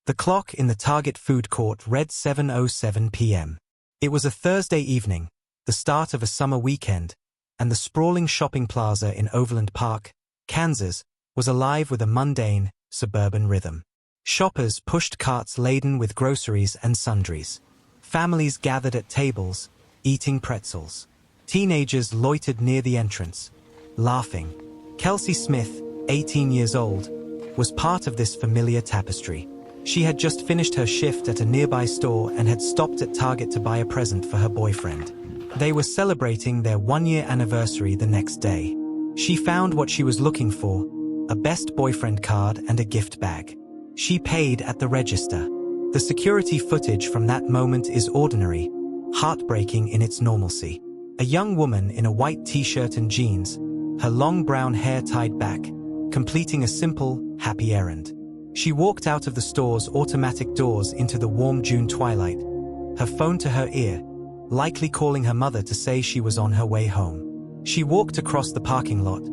The clock in the Target food court read 7:07 p.m. It was a Thursday evening, the start of a summer weekend, and the sprawling shopping plaza in Overland Park, Kansas, was alive with a mundane, suburban rhythm. Shoppers pushed carts laden with groceries and sundries. Families gathered at tables, eating pretzels. Teenagers loitered near the entrance, laughing. Kelsey Smith, 18 years old, was part of this familiar tapestry. She had just finished her shift at a nearby store and had stopped at Target to buy a present for her boyfriend. They were celebrating their one-year anniversary the next day. She found what she was looking for, a best boyfriend card and a gift bag. She paid at the register. The security footage from that moment is ordinary, heartbreaking in its normalcy. A young woman in a white t-shirt and jeans, her long brown hair tied back, completing a simple, happy errand. She walked out of the store's automatic doors into the warm June twilight, her phone to her ear, likely calling her mother to say she was on her way home. She walked across the parking lot,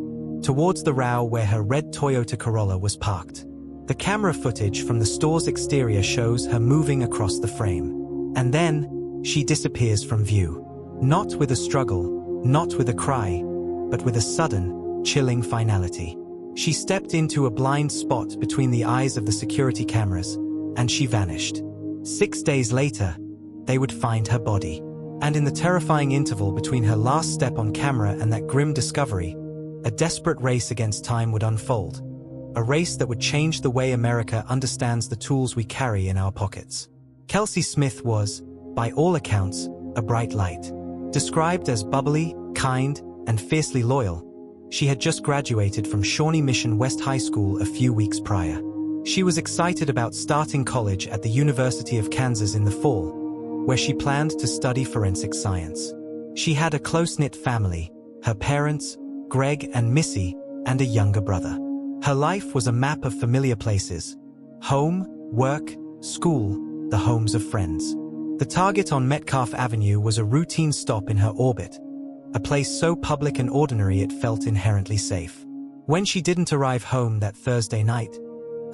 towards the row where her red Toyota Corolla was parked. The camera footage from the store's exterior shows her moving across the frame. And then, she disappears from view. Not with a struggle, not with a cry, but with a sudden, chilling finality. She stepped into a blind spot between the eyes of the security cameras, and she vanished. 6 days later, they would find her body. And in the terrifying interval between her last step on camera and that grim discovery, a desperate race against time would unfold. A race that would change the way America understands the tools we carry in our pockets. Kelsey Smith was, by all accounts, a bright light. Described as bubbly, kind, and fiercely loyal, she had just graduated from Shawnee Mission West High School a few weeks prior. She was excited about starting college at the University of Kansas in the fall, where she planned to study forensic science. She had a close-knit family, her parents, Greg and Missy, and a younger brother. Her life was a map of familiar places: home, work, school, the homes of friends. The Target on Metcalf Avenue was a routine stop in her orbit, a place so public and ordinary it felt inherently safe. When she didn't arrive home that Thursday night,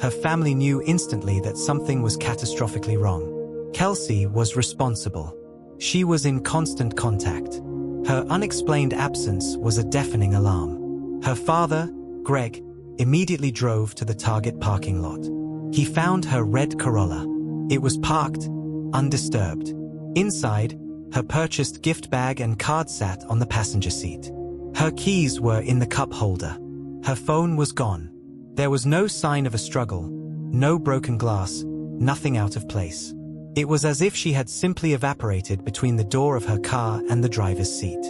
her family knew instantly that something was catastrophically wrong. Kelsey was responsible. She was in constant contact. Her unexplained absence was a deafening alarm. Her father, Greg, immediately drove to the Target parking lot. He found her red Corolla. It was parked, undisturbed. Inside, her purchased gift bag and card sat on the passenger seat. Her keys were in the cup holder. Her phone was gone. There was no sign of a struggle, no broken glass, nothing out of place. It was as if she had simply evaporated between the door of her car and the driver's seat.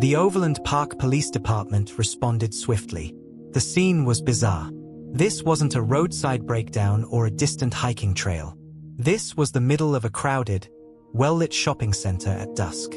The Overland Park Police Department responded swiftly. The scene was bizarre. This wasn't a roadside breakdown or a distant hiking trail. This was the middle of a crowded, well-lit shopping center at dusk.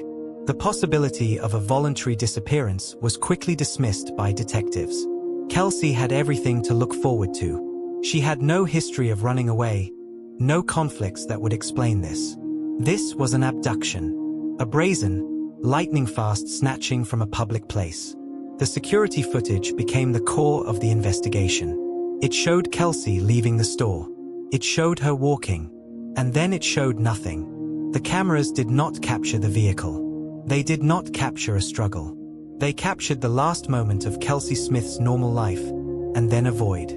The possibility of a voluntary disappearance was quickly dismissed by detectives. Kelsey had everything to look forward to. She had no history of running away, no conflicts that would explain this. This was an abduction, a brazen, lightning-fast snatching from a public place. The security footage became the core of the investigation. It showed Kelsey leaving the store. It showed her walking. And then it showed nothing. The cameras did not capture the vehicle. They did not capture a struggle. They captured the last moment of Kelsey Smith's normal life, and then a void.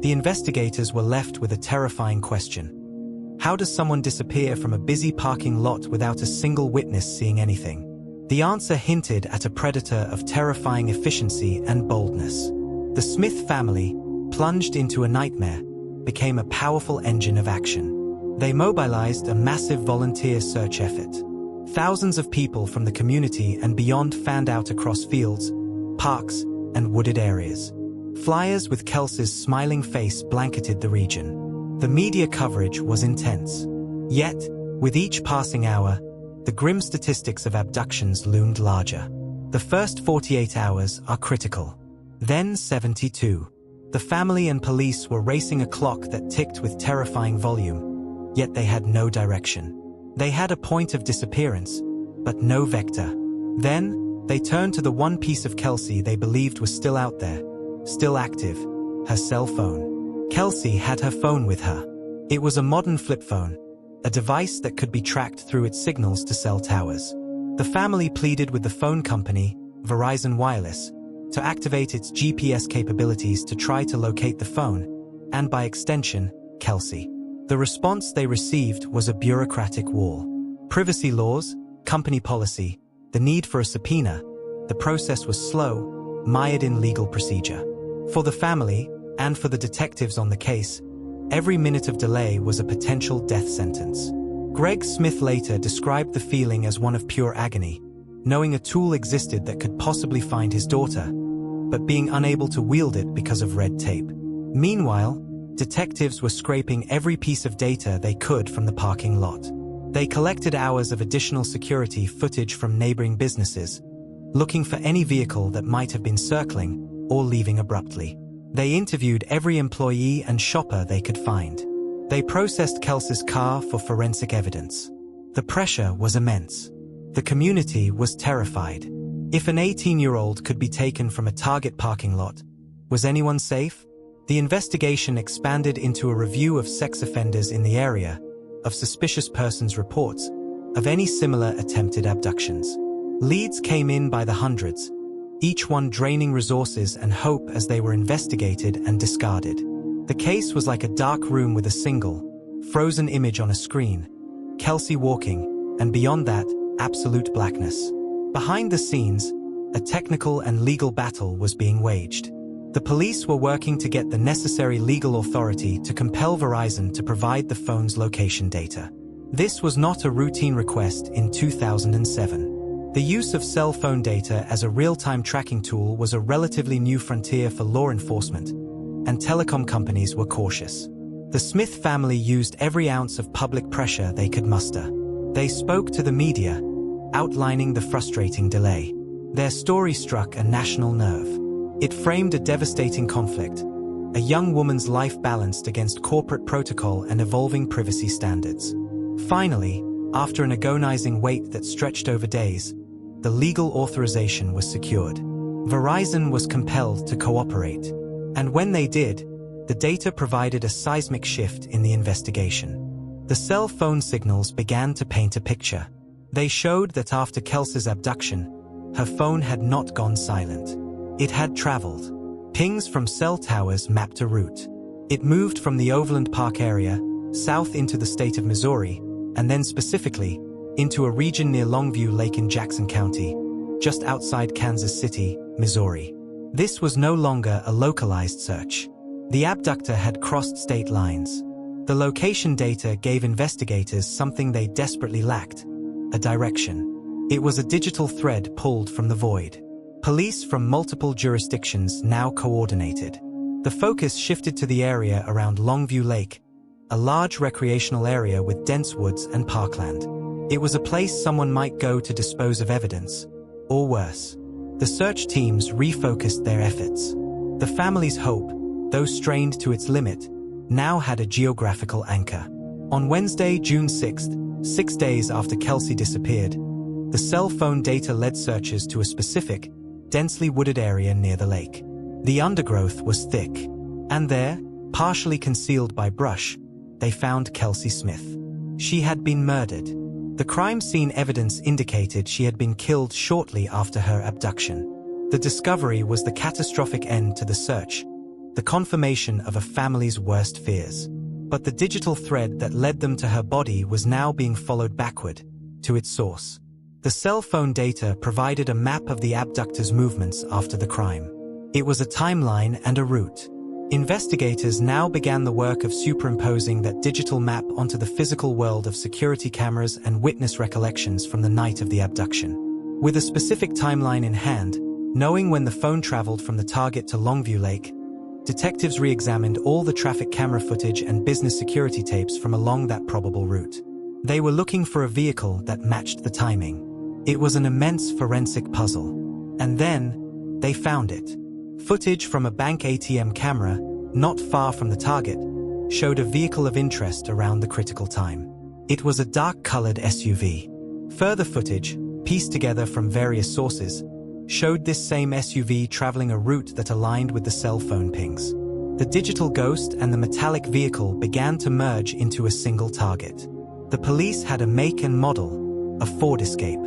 The investigators were left with a terrifying question. How does someone disappear from a busy parking lot without a single witness seeing anything? The answer hinted at a predator of terrifying efficiency and boldness. The Smith family, plunged into a nightmare, became a powerful engine of action. They mobilized a massive volunteer search effort. Thousands of people from the community and beyond fanned out across fields, parks, and wooded areas. Flyers with Kelsey's smiling face blanketed the region. The media coverage was intense. Yet, with each passing hour, the grim statistics of abductions loomed larger. The first 48 hours are critical. Then 72. The family and police were racing a clock that ticked with terrifying volume. Yet they had no direction. They had a point of disappearance, but no vector. Then, they turned to the one piece of Kelsey they believed was still out there, still active, her cell phone. Kelsey had her phone with her. It was a modern flip phone, a device that could be tracked through its signals to cell towers. The family pleaded with the phone company, Verizon Wireless, to activate its GPS capabilities to try to locate the phone, and by extension, Kelsey. The response they received was a bureaucratic wall. Privacy laws, company policy, the need for a subpoena, the process was slow, mired in legal procedure. For the family, and for the detectives on the case, every minute of delay was a potential death sentence. Greg Smith later described the feeling as one of pure agony, knowing a tool existed that could possibly find his daughter, but being unable to wield it because of red tape. Meanwhile, detectives were scraping every piece of data they could from the parking lot. They collected hours of additional security footage from neighboring businesses, looking for any vehicle that might have been circling or leaving abruptly. They interviewed every employee and shopper they could find. They processed Kelsey's car for forensic evidence. The pressure was immense. The community was terrified. If an 18-year-old could be taken from a Target parking lot, was anyone safe? The investigation expanded into a review of sex offenders in the area, of suspicious persons reports, of any similar attempted abductions. Leads came in by the hundreds, each one draining resources and hope as they were investigated and discarded. The case was like a dark room with a single, frozen image on a screen, Kelsey walking, and beyond that, absolute blackness. Behind the scenes, a technical and legal battle was being waged. The police were working to get the necessary legal authority to compel Verizon to provide the phone's location data. This was not a routine request in 2007. The use of cell phone data as a real-time tracking tool was a relatively new frontier for law enforcement, and telecom companies were cautious. The Smith family used every ounce of public pressure they could muster. They spoke to the media, outlining the frustrating delay. Their story struck a national nerve. It framed a devastating conflict, a young woman's life balanced against corporate protocol and evolving privacy standards. Finally, after an agonizing wait that stretched over days, the legal authorization was secured. Verizon was compelled to cooperate. And when they did, the data provided a seismic shift in the investigation. The cell phone signals began to paint a picture. They showed that after Kelsey's abduction, her phone had not gone silent. It had traveled. Pings from cell towers mapped a route. It moved from the Overland Park area, south into the state of Missouri, and then specifically, into a region near Longview Lake in Jackson County, just outside Kansas City, Missouri. This was no longer a localized search. The abductor had crossed state lines. The location data gave investigators something they desperately lacked: a direction. It was a digital thread pulled from the void. Police from multiple jurisdictions now coordinated. The focus shifted to the area around Longview Lake, a large recreational area with dense woods and parkland. It was a place someone might go to dispose of evidence, or worse. The search teams refocused their efforts. The family's hope, though strained to its limit, now had a geographical anchor. On Wednesday, June 6th, 6 days after Kelsey disappeared, the cell phone data led searchers to a specific, densely wooded area near the lake. The undergrowth was thick, and there, partially concealed by brush, they found Kelsey Smith. She had been murdered. The crime scene evidence indicated she had been killed shortly after her abduction. The discovery was the catastrophic end to the search, the confirmation of a family's worst fears. But the digital thread that led them to her body was now being followed backward, to its source. The cell phone data provided a map of the abductor's movements after the crime. It was a timeline and a route. Investigators now began the work of superimposing that digital map onto the physical world of security cameras and witness recollections from the night of the abduction. With a specific timeline in hand, knowing when the phone traveled from the target to Longview Lake, detectives re-examined all the traffic camera footage and business security tapes from along that probable route. They were looking for a vehicle that matched the timing. It was an immense forensic puzzle. And then, they found it. Footage from a bank ATM camera, not far from the target, showed a vehicle of interest around the critical time. It was a dark-colored SUV. Further footage, pieced together from various sources, showed this same SUV traveling a route that aligned with the cell phone pings. The digital ghost and the metallic vehicle began to merge into a single target. The police had a make and model, a Ford Escape.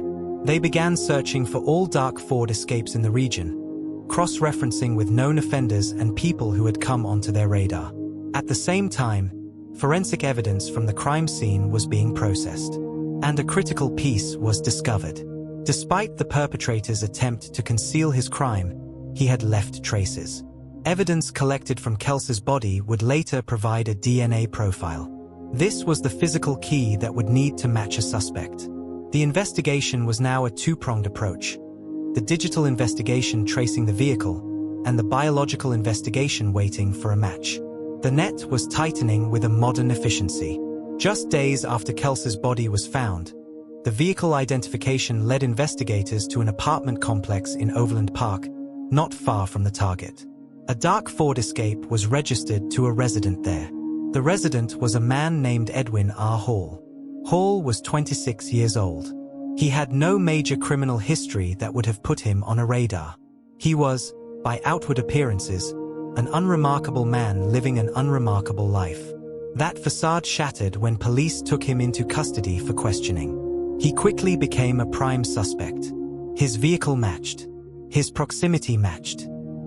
They began searching for all dark Ford Escapes in the region, cross-referencing with known offenders and people who had come onto their radar. At the same time, forensic evidence from the crime scene was being processed, and a critical piece was discovered. Despite the perpetrator's attempt to conceal his crime, he had left traces. Evidence collected from Kelsey's body would later provide a DNA profile. This was the physical key that would need to match a suspect. The investigation was now a two-pronged approach: the digital investigation tracing the vehicle, and the biological investigation waiting for a match. The net was tightening with a modern efficiency. Just days after Kelsey's body was found, the vehicle identification led investigators to an apartment complex in Overland Park, not far from the target. A dark Ford Escape was registered to a resident there. The resident was a man named Edwin R. Hall. Hall was 26 years old. He had no major criminal history that would have put him on a radar. He was, by outward appearances, an unremarkable man living an unremarkable life. That facade shattered when police took him into custody for questioning. He quickly became a prime suspect. His vehicle matched. His proximity matched.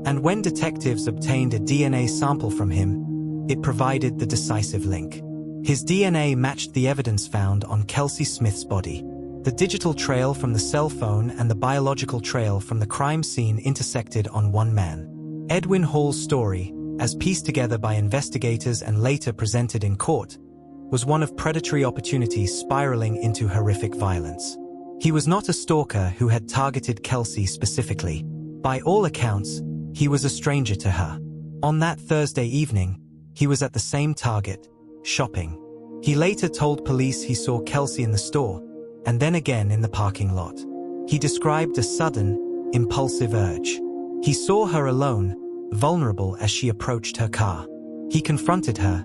And when detectives obtained a DNA sample from him, it provided the decisive link. His DNA matched the evidence found on Kelsey Smith's body. The digital trail from the cell phone and the biological trail from the crime scene intersected on one man. Edwin Hall's story, as pieced together by investigators and later presented in court, was one of predatory opportunities spiraling into horrific violence. He was not a stalker who had targeted Kelsey specifically. By all accounts, he was a stranger to her. On that Thursday evening, he was at the same Target, shopping. He later told police he saw Kelsey in the store, and then again in the parking lot. He described a sudden, impulsive urge. He saw her alone, vulnerable as she approached her car. He confronted her,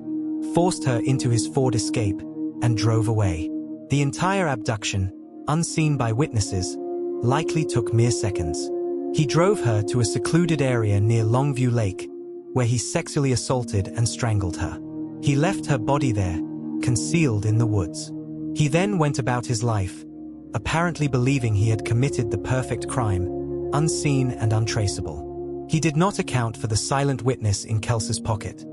forced her into his Ford Escape, and drove away. The entire abduction, unseen by witnesses, likely took mere seconds. He drove her to a secluded area near Longview Lake, where he sexually assaulted and strangled her. He left her body there, concealed in the woods. He then went about his life, apparently believing he had committed the perfect crime, unseen and untraceable. He did not account for the silent witness in Kelsey's pocket,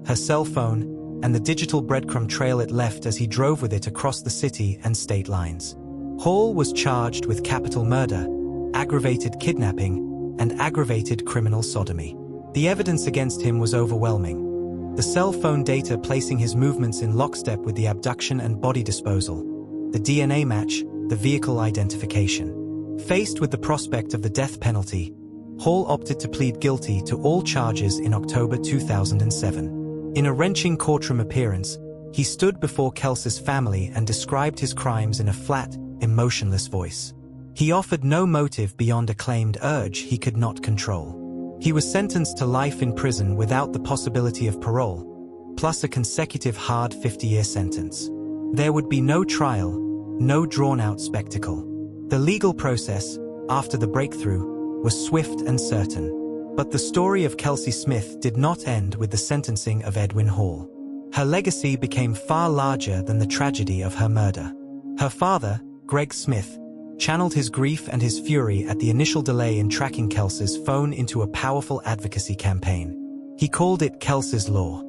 her cell phone, and the digital breadcrumb trail it left as he drove with it across the city and state lines. Hall was charged with capital murder, aggravated kidnapping, and aggravated criminal sodomy. The evidence against him was overwhelming. The cell phone data placing his movements in lockstep with the abduction and body disposal, the DNA match, the vehicle identification. Faced with the prospect of the death penalty, Hall opted to plead guilty to all charges in October 2007. In a wrenching courtroom appearance, he stood before Kelsey's family and described his crimes in a flat, emotionless voice. He offered no motive beyond a claimed urge he could not control. He was sentenced to life in prison without the possibility of parole, plus a consecutive hard 50-year sentence. There would be no trial, no drawn-out spectacle. The legal process, after the breakthrough, was swift and certain. But the story of Kelsey Smith did not end with the sentencing of Edwin Hall. Her legacy became far larger than the tragedy of her murder. Her father, Greg Smith, channeled his grief and his fury at the initial delay in tracking Kelsey's phone into a powerful advocacy campaign. He called it Kelsey's Law.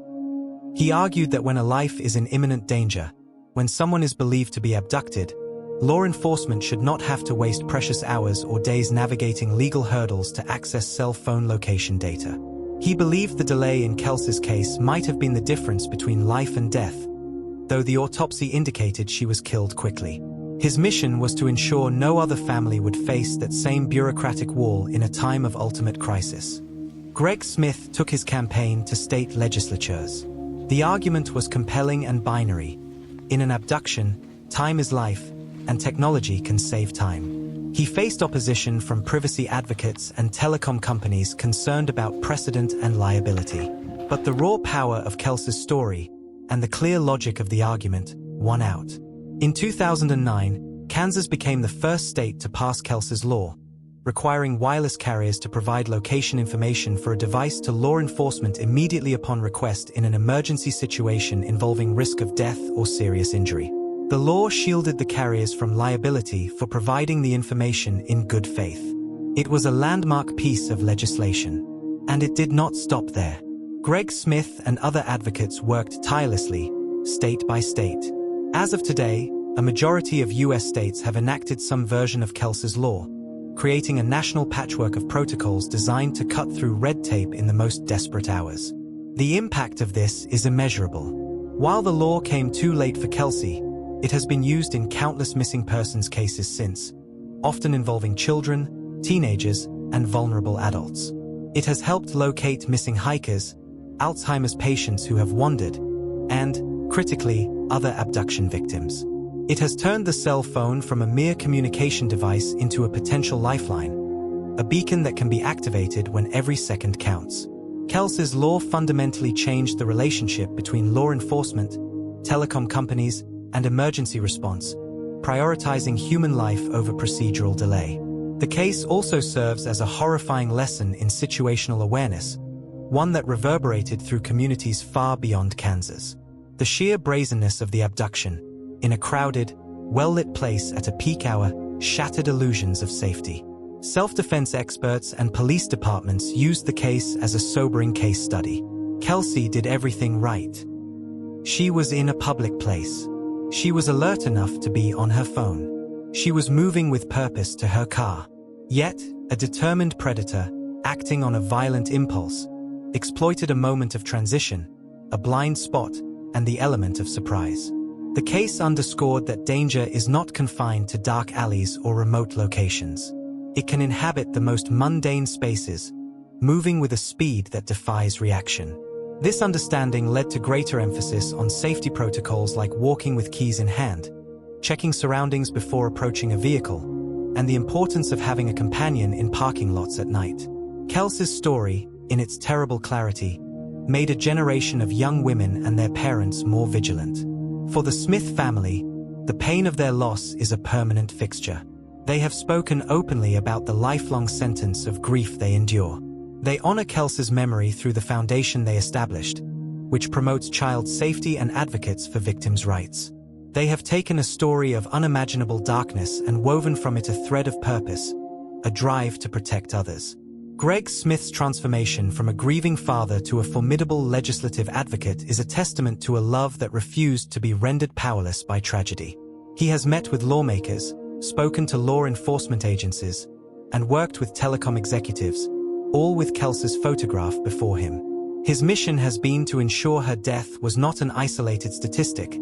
He argued that when a life is in imminent danger, when someone is believed to be abducted, law enforcement should not have to waste precious hours or days navigating legal hurdles to access cell phone location data. He believed the delay in Kelsey's case might have been the difference between life and death, though the autopsy indicated she was killed quickly. His mission was to ensure no other family would face that same bureaucratic wall in a time of ultimate crisis. Greg Smith took his campaign to state legislatures. The argument was compelling and binary. In an abduction, time is life, and technology can save time. He faced opposition from privacy advocates and telecom companies concerned about precedent and liability. But the raw power of Kelsey's story, and the clear logic of the argument, won out. In 2009, Kansas became the first state to pass Kelsey's Law, requiring wireless carriers to provide location information for a device to law enforcement immediately upon request in an emergency situation involving risk of death or serious injury. The law shielded the carriers from liability for providing the information in good faith. It was a landmark piece of legislation. And it did not stop there. Greg Smith and other advocates worked tirelessly, state by state. As of today, a majority of U.S. states have enacted some version of Kelsey's law, creating a national patchwork of protocols designed to cut through red tape in the most desperate hours. The impact of this is immeasurable. While the law came too late for Kelsey, it has been used in countless missing persons cases since, often involving children, teenagers, and vulnerable adults. It has helped locate missing hikers, Alzheimer's patients who have wandered, and, critically, other abduction victims. It has turned the cell phone from a mere communication device into a potential lifeline, a beacon that can be activated when every second counts. Kelsey's law fundamentally changed the relationship between law enforcement, telecom companies, and emergency response, prioritizing human life over procedural delay. The case also serves as a horrifying lesson in situational awareness, one that reverberated through communities far beyond Kansas. The sheer brazenness of the abduction, in a crowded, well-lit place at a peak hour, shattered illusions of safety. Self-defense experts and police departments used the case as a sobering case study. Kelsey did everything right. She was in a public place. She was alert enough to be on her phone. She was moving with purpose to her car. Yet, a determined predator, acting on a violent impulse, exploited a moment of transition, a blind spot, and the element of surprise. The case underscored that danger is not confined to dark alleys or remote locations. It can inhabit the most mundane spaces, moving with a speed that defies reaction. This understanding led to greater emphasis on safety protocols like walking with keys in hand, checking surroundings before approaching a vehicle, and the importance of having a companion in parking lots at night. Kelsey's story, in its terrible clarity, made a generation of young women and their parents more vigilant. For the Smith family, the pain of their loss is a permanent fixture. They have spoken openly about the lifelong sentence of grief they endure. They honor Kelsey's memory through the foundation they established, which promotes child safety and advocates for victims' rights. They have taken a story of unimaginable darkness and woven from it a thread of purpose, a drive to protect others. Greg Smith's transformation from a grieving father to a formidable legislative advocate is a testament to a love that refused to be rendered powerless by tragedy. He has met with lawmakers, spoken to law enforcement agencies, and worked with telecom executives, all with Kelsey's photograph before him. His mission has been to ensure her death was not an isolated statistic,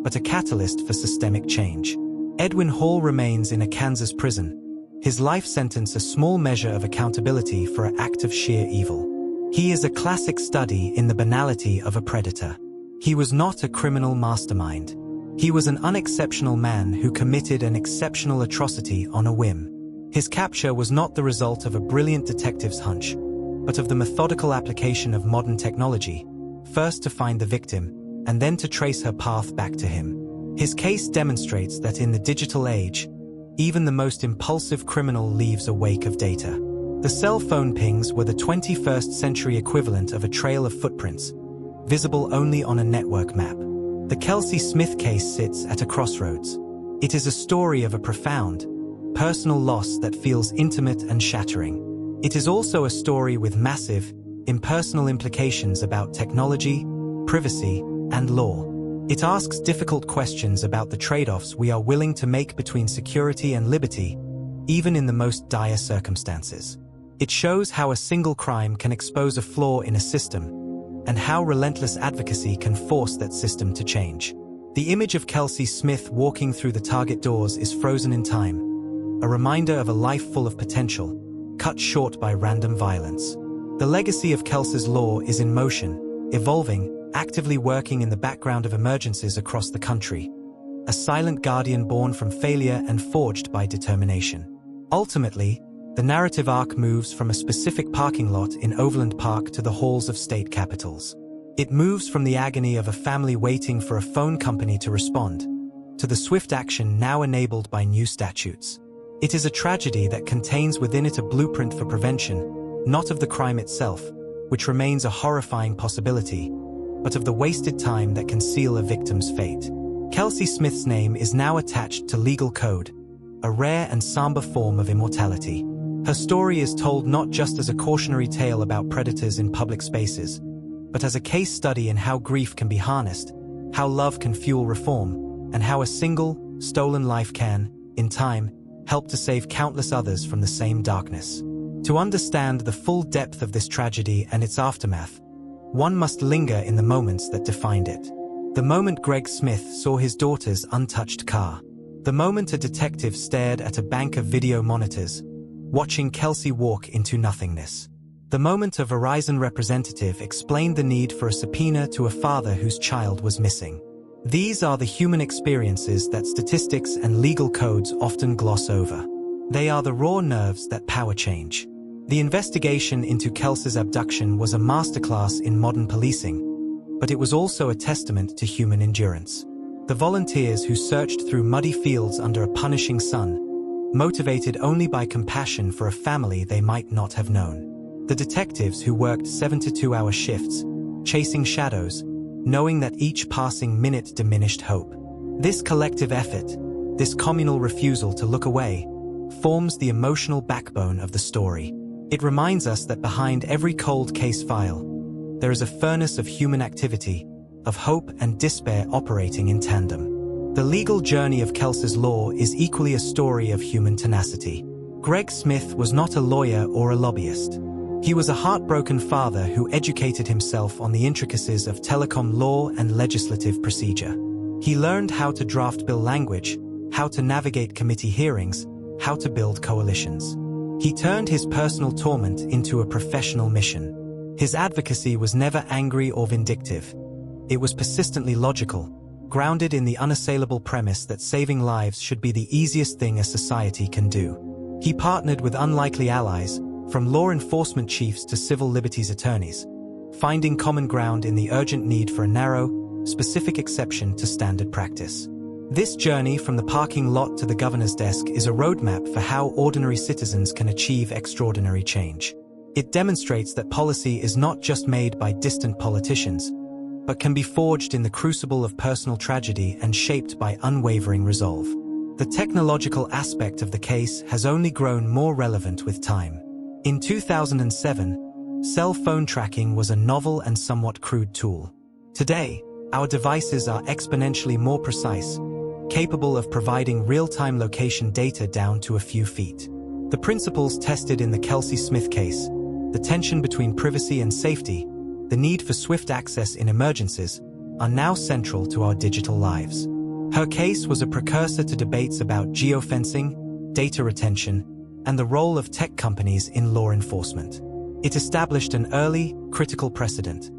but a catalyst for systemic change. Edwin Hall remains in a Kansas prison, his life sentence a small measure of accountability for an act of sheer evil. He is a classic study in the banality of a predator. He was not a criminal mastermind. He was an unexceptional man who committed an exceptional atrocity on a whim. His capture was not the result of a brilliant detective's hunch, but of the methodical application of modern technology, first to find the victim, and then to trace her path back to him. His case demonstrates that in the digital age, even the most impulsive criminal leaves a wake of data. The cell phone pings were the 21st century equivalent of a trail of footprints, visible only on a network map. The Kelsey Smith case sits at a crossroads. It is a story of a profound, personal loss that feels intimate and shattering. It is also a story with massive, impersonal implications about technology, privacy, and law. It asks difficult questions about the trade-offs we are willing to make between security and liberty, even in the most dire circumstances. It shows how a single crime can expose a flaw in a system, and how relentless advocacy can force that system to change. The image of Kelsey Smith walking through the Target doors is frozen in time, a reminder of a life full of potential, cut short by random violence. The legacy of Kelsey's law is in motion, evolving, actively working in the background of emergencies across the country, a silent guardian born from failure and forged by determination. Ultimately, the narrative arc moves from a specific parking lot in Overland Park to the halls of state capitals. It moves from the agony of a family waiting for a phone company to respond, to the swift action now enabled by new statutes. It is a tragedy that contains within it a blueprint for prevention, not of the crime itself, which remains a horrifying possibility, but of the wasted time that can seal a victim's fate. Kelsey Smith's name is now attached to legal code, a rare and somber form of immortality. Her story is told not just as a cautionary tale about predators in public spaces, but as a case study in how grief can be harnessed, how love can fuel reform, and how a single, stolen life can, in time, help to save countless others from the same darkness. To understand the full depth of this tragedy and its aftermath, one must linger in the moments that defined it. The moment Greg Smith saw his daughter's untouched car. The moment a detective stared at a bank of video monitors, watching Kelsey walk into nothingness. The moment a Verizon representative explained the need for a subpoena to a father whose child was missing. These are the human experiences that statistics and legal codes often gloss over. They are the raw nerves that power change. The investigation into Kelsey's abduction was a masterclass in modern policing, but it was also a testament to human endurance. The volunteers who searched through muddy fields under a punishing sun, motivated only by compassion for a family they might not have known. The detectives who worked 72-hour shifts, chasing shadows, knowing that each passing minute diminished hope. This collective effort, this communal refusal to look away, forms the emotional backbone of the story. It reminds us that behind every cold case file, there is a furnace of human activity, of hope and despair operating in tandem. The legal journey of Kelsey's law is equally a story of human tenacity. Greg Smith was not a lawyer or a lobbyist. He was a heartbroken father who educated himself on the intricacies of telecom law and legislative procedure. He learned how to draft bill language, how to navigate committee hearings, how to build coalitions. He turned his personal torment into a professional mission. His advocacy was never angry or vindictive. It was persistently logical, grounded in the unassailable premise that saving lives should be the easiest thing a society can do. He partnered with unlikely allies, from law enforcement chiefs to civil liberties attorneys, finding common ground in the urgent need for a narrow, specific exception to standard practice. This journey from the parking lot to the governor's desk is a roadmap for how ordinary citizens can achieve extraordinary change. It demonstrates that policy is not just made by distant politicians, but can be forged in the crucible of personal tragedy and shaped by unwavering resolve. The technological aspect of the case has only grown more relevant with time. In 2007, cell phone tracking was a novel and somewhat crude tool. Today, our devices are exponentially more precise, capable of providing real-time location data down to a few feet. The principles tested in the Kelsey Smith case, the tension between privacy and safety, the need for swift access in emergencies, are now central to our digital lives. Her case was a precursor to debates about geofencing, data retention, and the role of tech companies in law enforcement. It established an early, critical precedent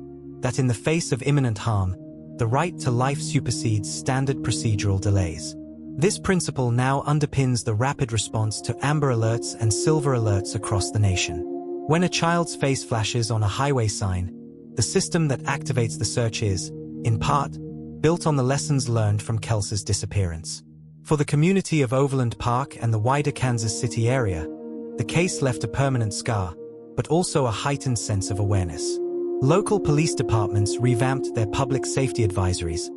that in the face of imminent harm, the right to life supersedes standard procedural delays. This principle now underpins the rapid response to Amber Alerts and Silver Alerts across the nation. When a child's face flashes on a highway sign, the system that activates the search is, in part, built on the lessons learned from Kelsey's disappearance. For the community of Overland Park and the wider Kansas City area, the case left a permanent scar, but also a heightened sense of awareness. Local police departments revamped their public safety advisories,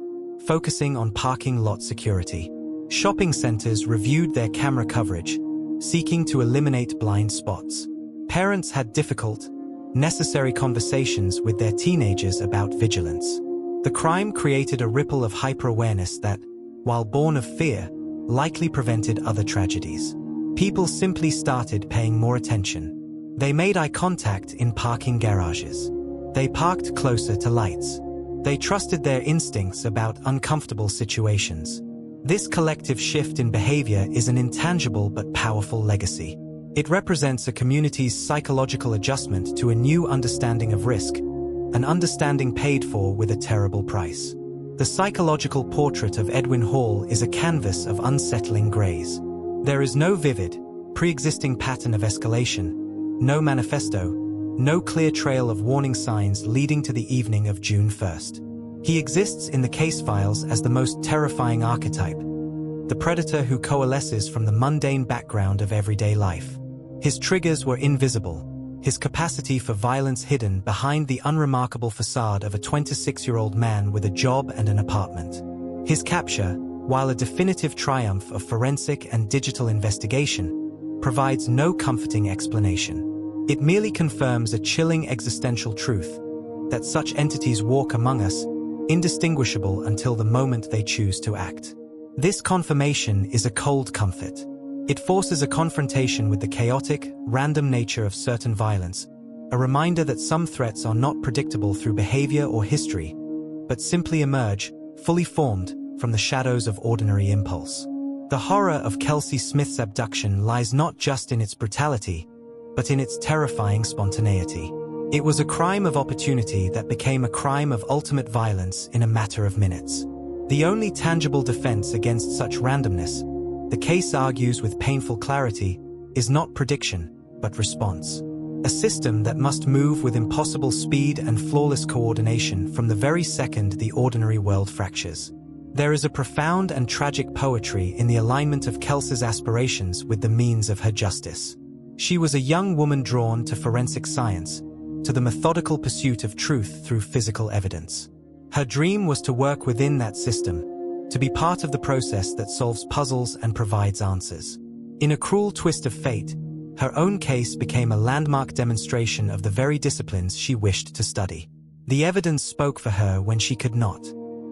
focusing on parking lot security. Shopping centers reviewed their camera coverage, seeking to eliminate blind spots. Parents had difficult, necessary conversations with their teenagers about vigilance. The crime created a ripple of hyper-awareness that, while born of fear, likely prevented other tragedies. People simply started paying more attention. They made eye contact in parking garages. They parked closer to lights. They trusted their instincts about uncomfortable situations. This collective shift in behavior is an intangible but powerful legacy. It represents a community's psychological adjustment to a new understanding of risk, an understanding paid for with a terrible price. The psychological portrait of Edwin Hall is a canvas of unsettling grays. There is no vivid, pre-existing pattern of escalation, no manifesto, no clear trail of warning signs leading to the evening of June 1st. He exists in the case files as the most terrifying archetype, the predator who coalesces from the mundane background of everyday life. His triggers were invisible, his capacity for violence hidden behind the unremarkable facade of a 26-year-old man with a job and an apartment. His capture, while a definitive triumph of forensic and digital investigation, provides no comforting explanation. It merely confirms a chilling existential truth, that such entities walk among us, indistinguishable until the moment they choose to act. This confirmation is a cold comfort. It forces a confrontation with the chaotic, random nature of certain violence, a reminder that some threats are not predictable through behavior or history, but simply emerge, fully formed, from the shadows of ordinary impulse. The horror of Kelsey Smith's abduction lies not just in its brutality, but in its terrifying spontaneity. It was a crime of opportunity that became a crime of ultimate violence in a matter of minutes. The only tangible defense against such randomness, the case argues with painful clarity, is not prediction, but response. A system that must move with impossible speed and flawless coordination from the very second the ordinary world fractures. There is a profound and tragic poetry in the alignment of Kelsey's aspirations with the means of her justice. She was a young woman drawn to forensic science, to the methodical pursuit of truth through physical evidence. Her dream was to work within that system, to be part of the process that solves puzzles and provides answers. In a cruel twist of fate, her own case became a landmark demonstration of the very disciplines she wished to study. The evidence spoke for her when she could not.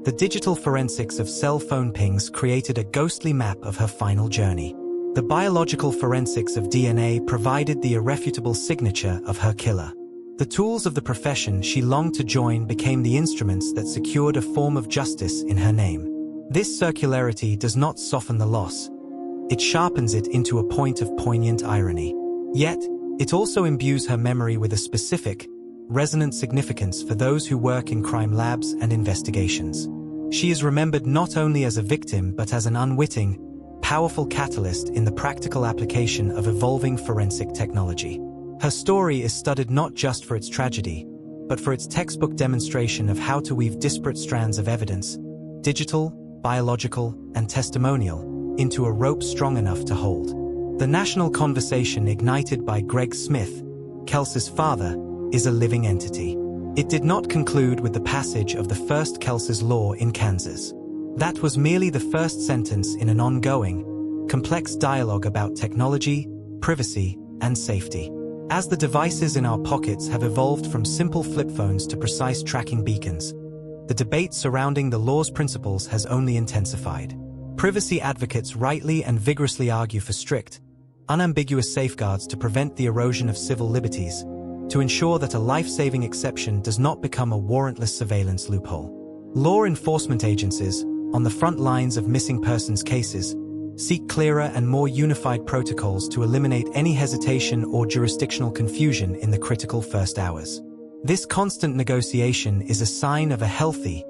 The digital forensics of cell phone pings created a ghostly map of her final journey. The biological forensics of DNA provided the irrefutable signature of her killer. The tools of the profession she longed to join became the instruments that secured a form of justice in her name. This circularity does not soften the loss. It sharpens it into a point of poignant irony. Yet, it also imbues her memory with a specific, resonant significance for those who work in crime labs and investigations. She is remembered not only as a victim but as an unwitting, powerful catalyst in the practical application of evolving forensic technology. Her story is studied not just for its tragedy, but for its textbook demonstration of how to weave disparate strands of evidence, digital, biological, and testimonial, into a rope strong enough to hold. The national conversation ignited by Greg Smith, Kelsey's father, is a living entity. It did not conclude with the passage of the first Kelsey's Law in Kansas. That was merely the first sentence in an ongoing, complex dialogue about technology, privacy, and safety. As the devices in our pockets have evolved from simple flip phones to precise tracking beacons, the debate surrounding the law's principles has only intensified. Privacy advocates rightly and vigorously argue for strict, unambiguous safeguards to prevent the erosion of civil liberties, to ensure that a life-saving exception does not become a warrantless surveillance loophole. Law enforcement agencies, on the front lines of missing persons cases, seek clearer and more unified protocols to eliminate any hesitation or jurisdictional confusion in the critical first hours. This constant negotiation is a sign of a healthy,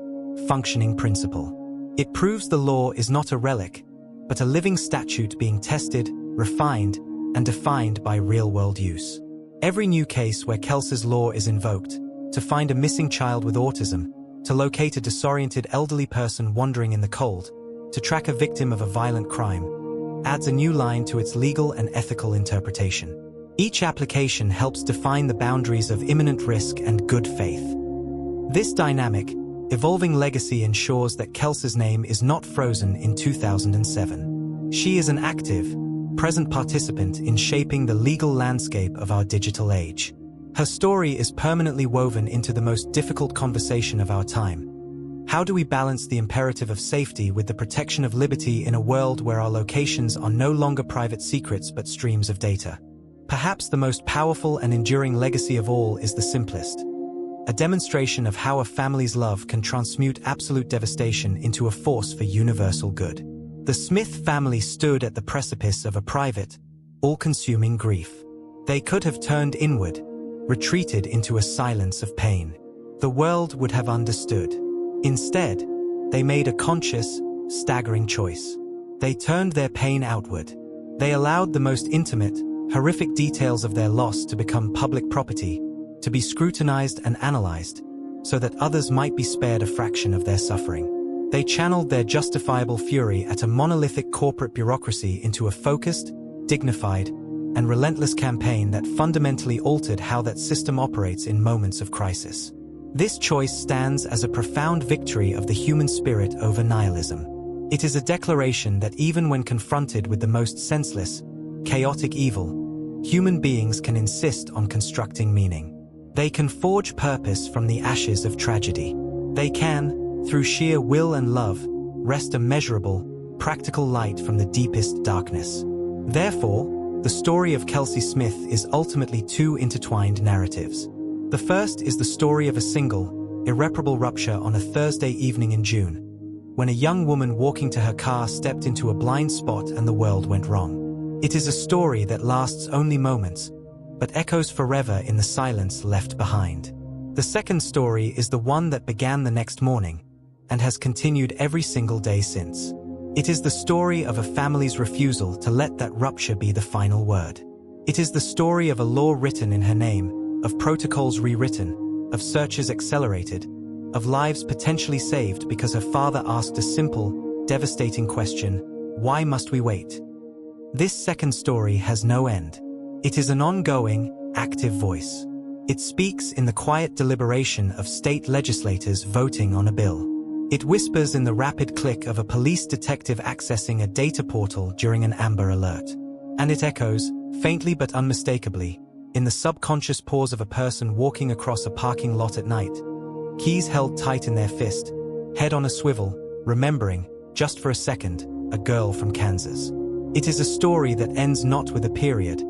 functioning principle. It proves the law is not a relic, but a living statute being tested, refined, and defined by real-world use. Every new case where Kelsey's Law is invoked, to find a missing child with autism, to locate a disoriented elderly person wandering in the cold, to track a victim of a violent crime, adds a new line to its legal and ethical interpretation. Each application helps define the boundaries of imminent risk and good faith. This dynamic, evolving legacy ensures that Kelsey's name is not frozen in 2007. She is an active, present participant in shaping the legal landscape of our digital age. Her story is permanently woven into the most difficult conversation of our time. How do we balance the imperative of safety with the protection of liberty in a world where our locations are no longer private secrets but streams of data? Perhaps the most powerful and enduring legacy of all is the simplest. A demonstration of how a family's love can transmute absolute devastation into a force for universal good. The Smith family stood at the precipice of a private, all-consuming grief. They could have turned inward, retreated into a silence of pain. The world would have understood. Instead, they made a conscious, staggering choice. They turned their pain outward. They allowed the most intimate, horrific details of their loss to become public property, to be scrutinized and analyzed, so that others might be spared a fraction of their suffering. They channeled their justifiable fury at a monolithic corporate bureaucracy into a focused, dignified, and relentless campaign that fundamentally altered how that system operates in moments of crisis. This choice stands as a profound victory of the human spirit over nihilism. It is a declaration that even when confronted with the most senseless, chaotic evil, human beings can insist on constructing meaning. They can forge purpose from the ashes of tragedy. They can, through sheer will and love, wrest a measurable, practical light from the deepest darkness. Therefore, the story of Kelsey Smith is ultimately two intertwined narratives. The first is the story of a single, irreparable rupture on a Thursday evening in June, when a young woman walking to her car stepped into a blind spot and the world went wrong. It is a story that lasts only moments, but echoes forever in the silence left behind. The second story is the one that began the next morning, and has continued every single day since. It is the story of a family's refusal to let that rupture be the final word. It is the story of a law written in her name, of protocols rewritten, of searches accelerated, of lives potentially saved because her father asked a simple, devastating question: why must we wait? This second story has no end. It is an ongoing, active voice. It speaks in the quiet deliberation of state legislators voting on a bill. It whispers in the rapid click of a police detective accessing a data portal during an Amber Alert. And it echoes, faintly but unmistakably, in the subconscious pause of a person walking across a parking lot at night, keys held tight in their fist, head on a swivel, remembering, just for a second, a girl from Kansas. It is a story that ends not with a period,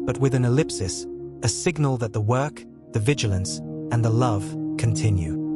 but with an ellipsis, a signal that the work, the vigilance, and the love continue.